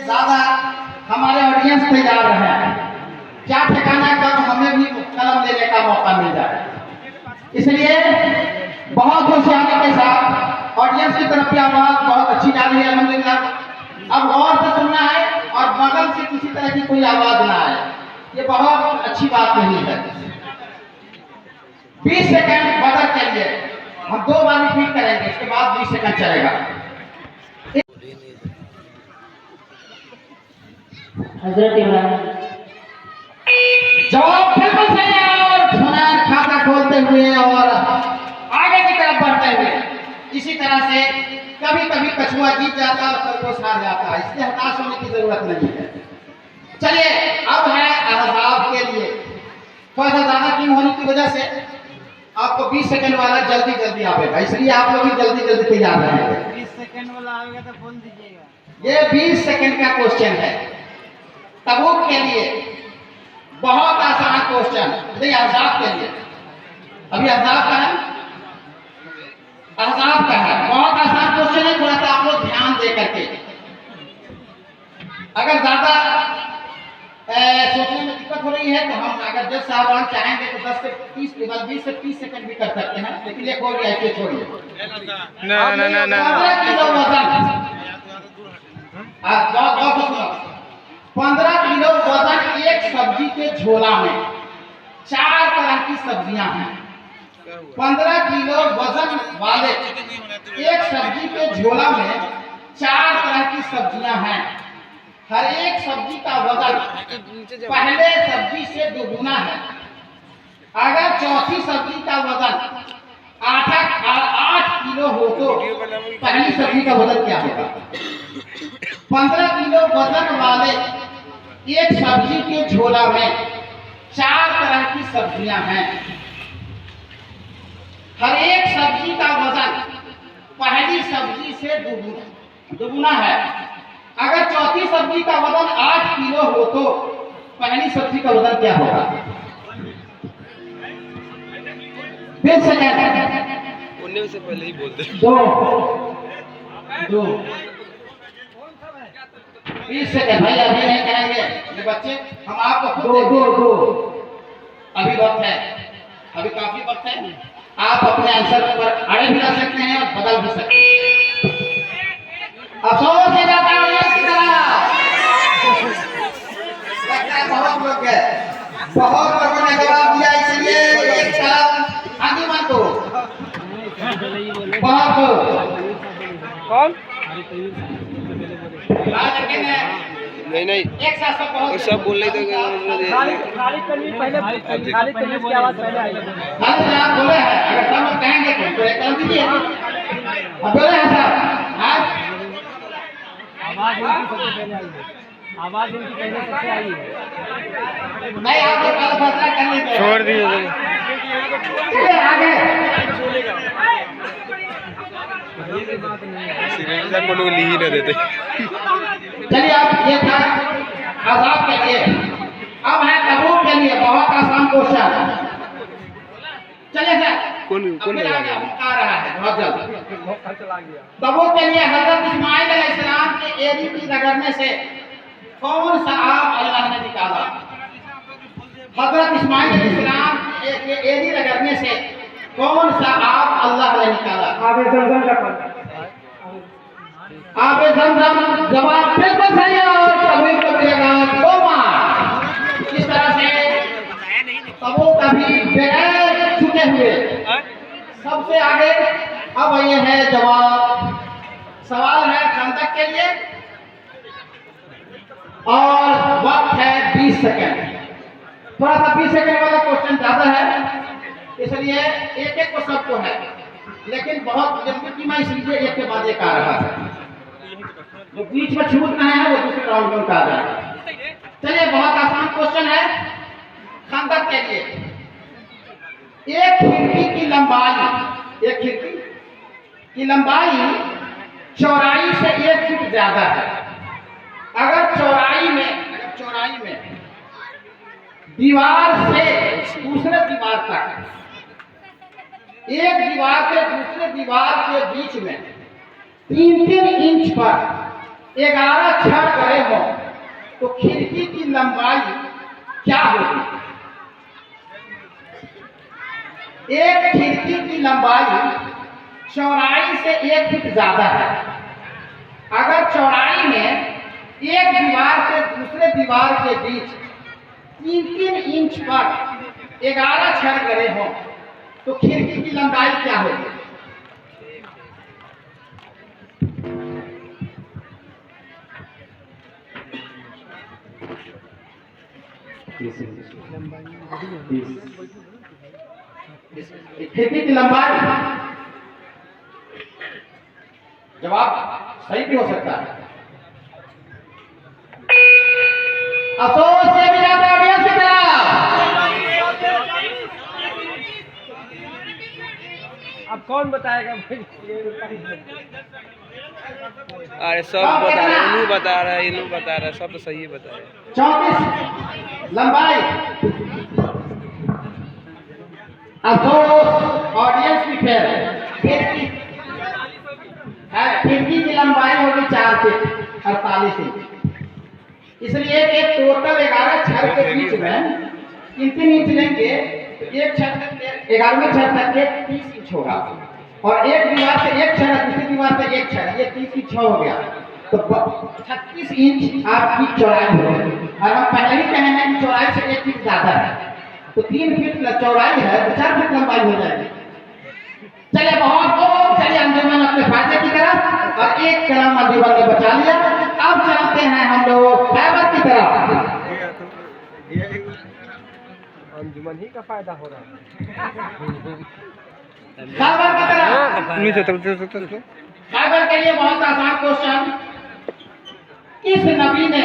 दादा हमारे ऑडियंस तैयार है, क्या ठिकाना कब हमें भी कलम लेने का मौका मिल जाए। इसलिए बहुत होशियारी के साथ ऑडियंस की तरफ की आवाज बहुत अच्छी जा रही है अल्हम्दुलिल्लाह। अब गौर से सुनना है और बगल से किसी तरह की कोई आवाज ना आए, ये बहुत अच्छी बात नहीं है। 20 सेकंड बदल चलिए, हम 2 बार रिपीट करेंगे, इसके बाद 20 सेकंड चलेगा। हजरत इमरान जवाब बिल्कुल सही है और जुनैद खाता खोलते हुए और आगे की तरफ बढ़ते हुए। इसी तरह से कभी कभी कछुआ जीत जाता है और खरगोश हार जाता है, इसलिए हताश होने की जरूरत नहीं है। चलिए अब है अहज़ाब के लिए, थोड़ा सा ज्यादा टीम होने की वजह से आपको 20 सेकंड वाला जल्दी जल्दी आएगा, इसलिए आप लोग भी जल्दी जल्दी तैयार रहेंगे। 20 सेकंड वाला आएगा तो बोल दीजिएगा। ये 20 सेकंड का क्वेश्चन है तबूक के लिए, बहुत आसान क्वेश्चन। नहीं अहज़ाब के लिए, अभी अहज़ाब का है, अहज़ाब का है, बहुत आसान क्वेश्चन है। थोड़ा सा आप लोग ध्यान दे करके, अगर ज्यादा सोचने में दिक्कत हो रही है तो हम अगर जज साहबान चाहेंगे तो 10 से 20 से 30 सेकंड भी कर सकते हैं, लेकिन एक हो गया ऐसे छोड़िए। 15 किलो वजन, 15 किलो वजन एक सब्जी के झोला में 4 तरह की सब्जियां हैं। 15 किलो वजन वाले एक सब्जी के झोला में 4 तरह की सब्जियां हैं। हर एक सब्जी का वजन पहले सब्जी से दोगुना है। अगर चौथी सब्जी का वजन 8 किलो हो तो पहली सब्जी का वजन क्या होगा? 15 किलो वजन वाले एक सब्जी के झोला में 4 तरह की सब्जियां हैं। हर एक सब्जी का वजन पहली सब्जी से दोगुना है। अगर चौथी सब्जी का वजन 8 किलो हो तो पहली सब्जी का वजन क्या होगा? 20 सेकंड। उन्हें से पहले ही बोल दे। 2 20 सेकंड भाई, अभी नहीं कहेंगे ये बच्चे, हम आपको दो अभी वक्त है, अभी काफी वक्त है। आप अपने आंसर पर अड़े भी रह सकते हैं और बदल भी सकते हैं। अफसोस है जाता है इसकी तरह, लगता है बहुत लोग है, बहुत लोगों ने जवाब दिया, इसलिए एक साथ आगे मत दो। बहुत कौन? नहीं एक साथ सब बहुत सब बोल रहे थे खालिद तनवीर की आवाज पहले आई। आप बोले हैं, अगर सब लोग कहेंगे तो एक कर दीजिए। अब बोले हैं सर, आवाज उनकी सबसे पहले आई है, आवाज उनकी पहले सबसे आई है। नहीं आप लोग कल फैसला कर लीजिए, छोड़ दिए आगे सीरियस को लोग ली ही न देते। चलिए अब ये था अहज़ाब के लिए, अब है तबूक के लिए, बहुत आसान क्वेश्चन। चलिए सर कौन आ रहा है बहुत जल्द। तबूक के लिए हजरत इस्माइल अलैहिस्सलाम के एरी की रगड़ने से कौन सा आम अल्लाह ने निकाला? हजरत इस्माइल अलैहिस्सलाम के एरी रगड़ने से कौन सा आम अल्लाह ने निकाला? आबे ज़मज़म का पानी। आबे ज़मज़म जवाब बिल्कुल सही है और तबूक को मिलेगा 2 मार्क। इस तरह से तबूक अभी बगैर छूटे हुए सबसे आगे। अब ये है जवाब, सवाल है खंदक के लिए और वक्त है 20 सेकंड। थोड़ा सा 20 सेकंड वाला क्वेश्चन ज्यादा है, इसलिए एक एक को सबको है, लेकिन बहुत जल्दी की मैं इसलिए एक के बाद एक आ रहा है, जो बीच में छूट रहे हैं वो दूसरे राउंड में उतार रहा है। चलिए बहुत आसान क्वेश्चन है खंदक के लिए। एक खिड़की की लंबाई चौड़ाई से 1 फीट ज्यादा है। अगर चौड़ाई में दीवार से दूसरे दीवार तक, एक दीवार से दूसरे दीवार के बीच में 3-3 इंच पर 11 छड़ गड़े हो तो खिड़की की लंबाई क्या होगी? एक खिड़की की लंबाई चौड़ाई से 1 फीट ज्यादा है। अगर चौड़ाई में एक दीवार से दूसरे दीवार के बीच 3-3 इंच पर 11 छड़ गड़े हो तो खिड़की की लंबाई क्या होगी? खिड़की की लंबाई, जवाब सही भी हो सकता है। अफसोस से भी ज्यादा ऑडियंस की तरफ। अब कौन बताएगा भाई? अरे सब बता रहे, इनू बता रहा है, इनू बता रहा है, सब तो सही बता रहे हैं। 34 लंबाई। अफसोस ऑडियंस भी फेल है। खिड़की की लंबाई होगी 4 फीट 48 इंच। इसलिए एक टोटल 11 छड़ के बीच में 3-3 इंच लेंगे तो एक छड़ 11वें छड़ तक के 30 इंच होगा और एक दीवार से एक छड़ दूसरी दीवार से एक छड़, ये 30 इंच 6 हो गया तो 36 इंच आपकी चौड़ाई होगी। और हम पहले ही कहे हैं कि चौड़ाई से 1 फीट ज्यादा है तो 3 फीट चौड़ाई है तो 4 फीट लंबाई हो जाएगी। चलिए बहुत चलिए अंजुमन अपने फायदे की तरफ और एक कलम अंजुमन ने बचा लिया। अब चलते हैं हम लोग फाइबर की तरफ। अंजुमन ही का फायदा हो रहा है। फाइबर की तरफ। फाइबर के लिए बहुत आसान क्वेश्चन। किस नबी ने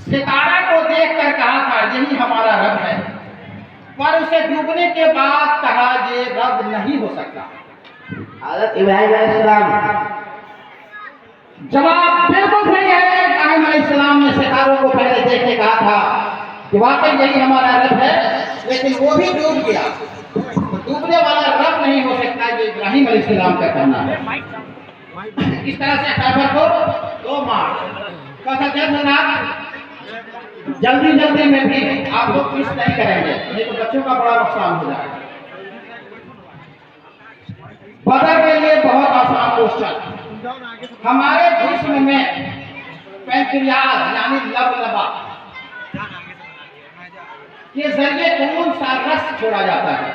सितारा को देखकर कहा था यही हमारा रब है, पर उसे डूबने के बाद कहा ये रब नहीं हो सकता? हज़रत इब्राहिम अलैहिस्सलाम। जवाब बिल्कुल सही है। इब्राहिम अलैहिस्सलाम ने सितारों को पहले देख के कहा था कि वाकई यही हमारा रब है, लेकिन वो भी डूब गया। तो डूबने वाला रब नहीं हो सकता, ये इब्राहिम अलैहिस्सलाम का कहना है। इस तरह से फाइबर को 2 मार्क्स जल्दी में भी आप लोग क्विज नहीं करेंगे, नहीं तो बच्चों का बड़ा नुकसान हो जाएगा। बदर के लिए बहुत आसान क्वेश्चन। हमारे जिस्म में पैंक्रियाज यानी लबलबा के जरिए कौन सा रस छोड़ा जाता है?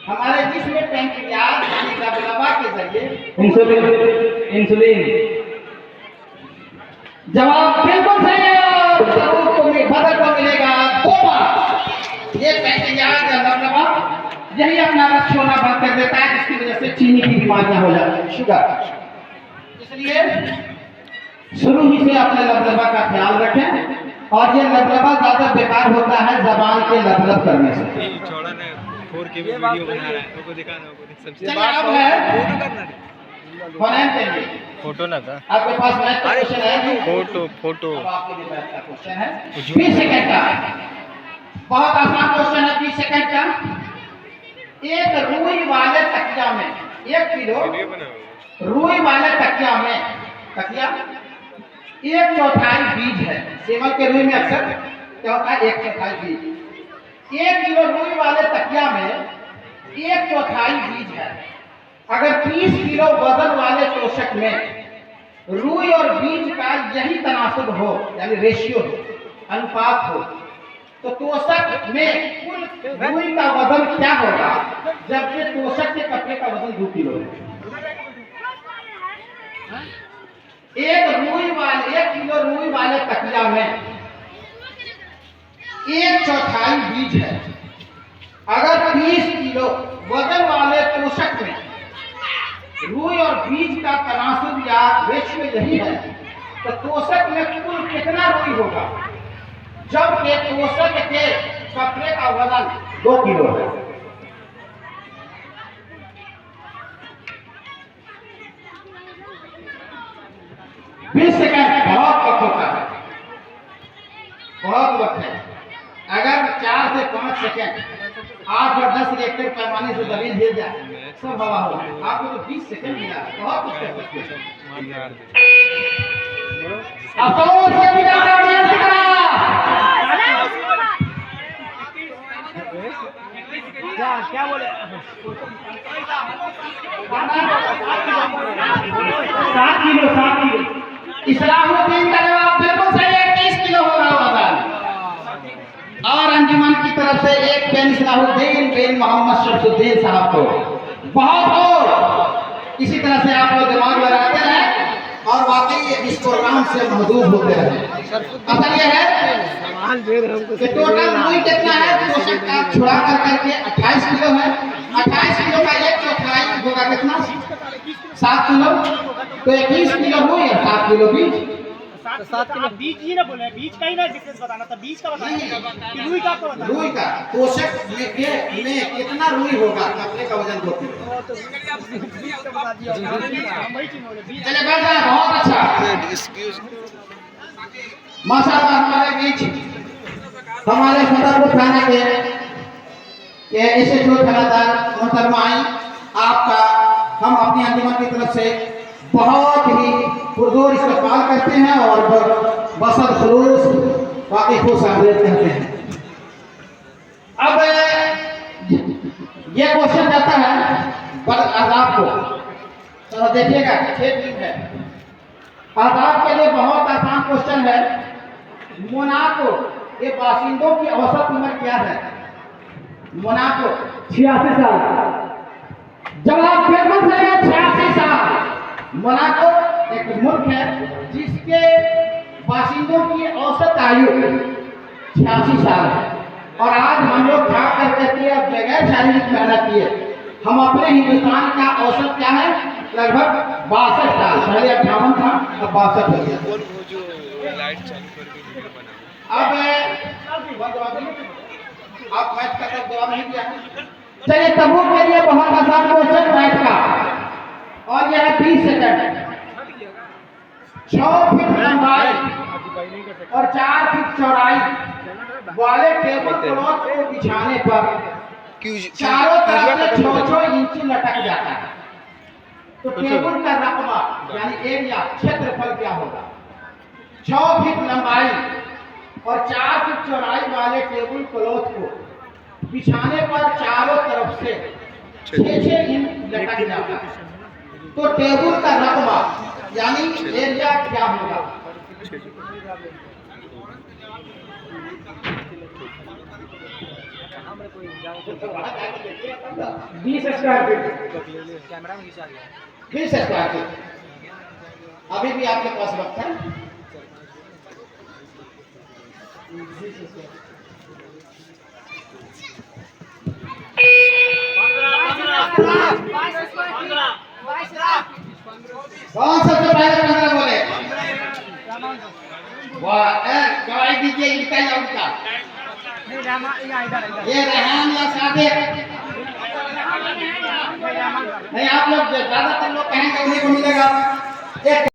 हमारे जिस्म में पैंक्रियाज यानी लबलबा के जरिए इंसुलिन। जवाब बिल्कुल सही है। बदर को मिलेगा 2 मार्क्स। ये पैंक्रियाज या लबलबा यही अपना रस छोड़ना बंद कर देता है, जिसकी वजह से चीनी की बीमारियां हो जाती हैं, शुगर। इसलिए शुरू ही से अपने लबलबा का ख्याल रखें और ये लबलबा ज्यादा बेकार होता है जबान के लबलब करने से। फोटो ना था, आपके पास मैथ का क्वेश्चन है? फोटो आपके लिए मैथ का क्वेश्चन है 20 सेकंड का। बहुत आसान क्वेश्चन है 20 सेकंड का। एक रुई वाले तकिया में 1 किलो रुई वाले तकिया में 1/4 बीज है। सेवल के रुई में अक्सर क्या होता है 1/4 बीज। 1 किलो रुई वाले तकिया में 1/4 बीज है। अगर 30 किलो वजन वाले तोशक में रुई और बीज का यही तनासुब हो यानी रेशियो हो, अनुपात हो, तो तोशक में कुल रुई का वजन क्या होगा, जबकि तोशक के कपड़े का वजन 2 किलो है। 1 किलो रुई वाले तकिया में 1/4 बीज है। अगर 30 किलो वजन वाले तोशक में रुई और बीज का तनासुब या रेशियो यही है, तो तोशक में कुल कितना रुई होगा, जबकि तोशक के कपड़े का वजन 2 किलो है? बीस सेकंड बहुत वक्त होता है, बहुत वक्त है। अगर 4 से 5 सेकंड 8 और 10 रिएक्टर पैमाने से दलील भेज जाए सब हवा हो गए। आपको तो 20 सेकंड मिला, बहुत कुछ कर सकते हैं। अफसोस से बिना ऑडियंस की तरह। क्या बोले? 7 किलो इस्लाहुद्दीन का जवाब बिल्कुल सही है। 30 किलो हो रहा होगा। और अंजुमन की तरफ से एक पेन इस्लाहुद्दीन बिन मोहम्मद शमसुद्दीन साहब को बहुत हो। इसी तरह से आप लोग दिमाग लगाते रहें और वाकई इस प्रोग्राम से महदूद होते रहें। असल ये है कि टोटल रुई कितना है, पोषक का छुड़ा कर करके 28 किलो है। 28 किलो का 1/4 होगा कितना, 7 किलो। तो 21 किलो हो या 7 किलो बीज। 7 किलो बीज ही ना बोले, बीज का ही ना डिफरेंस बताना था, बीज का बताना कि रुई का आपको बताना। रुई का पोषक में कितना रुई होगा, कपड़े का वजन होती है। चले बैठ जाए, बहुत अच्छा। माशाअल्लाह हमारे बीच हमारे फतेहपुर थाने के SHO थानेदार मोहतरमा आई, आपका हम अपनी अंजुमन की तरफ से बहुत ही पुरजोर इस्तकबाल करते हैं और बसद खुलूस बाकी खुश आमदीद कहते हैं। अब ये क्वेश्चन जाता है बद आजाब को, तो देखिएगा 6 दिन है। आजाब के लिए बहुत आसान क्वेश्चन है। मोनाको के बाशिंदों की औसत उम्र क्या है? मोनाको 86 साल। जवाब बिल्कुल सही है, 86 साल। मोनाको एक मुल्क है जिसके बाशिंदों की औसत आयु 86 साल है। और आज हम लोग खा कर कहते हैं बगैर शारीरिक मेहनत किए हम अपने हिंदुस्तान का औसत क्या है, लगभग 62 साल। पहले 58 था, अब 62 हो गया। अब आप मैथ का तब जवाब नहीं दिया। चलिए तबूक के लिए बहुत आसान क्वेश्चन मैथ का, और यह है 20 सेकंड। 6 फीट लंबाई और 4 फीट चौड़ाई वाले टेबल क्लॉथ को बिछाने पर चारों तरफ से 6-6 इंच लटक जाता है। तो टेबल का रकबा यानी एरिया, क्षेत्रफल क्या होगा? 6 फीट लंबाई और 4 फीट चौड़ाई वाले टेबल क्लॉथ को बिछाने पर चारों तरफ से 6-6 इंच लटक जाता है। तो टेबल का रकबा यानी एरिया क्या होगा? 20 स्क्वायर फीट। 20 square feet. अभी भी आपके पास वक्त है। कौन सबसे पहले 15 बोले? गवाही दीजिए, इनका या उनका? ये रेहान या सादिक? नहीं, आप लोग ज्यादातर लोग कहेंगे उन्हीं को मिलेगा।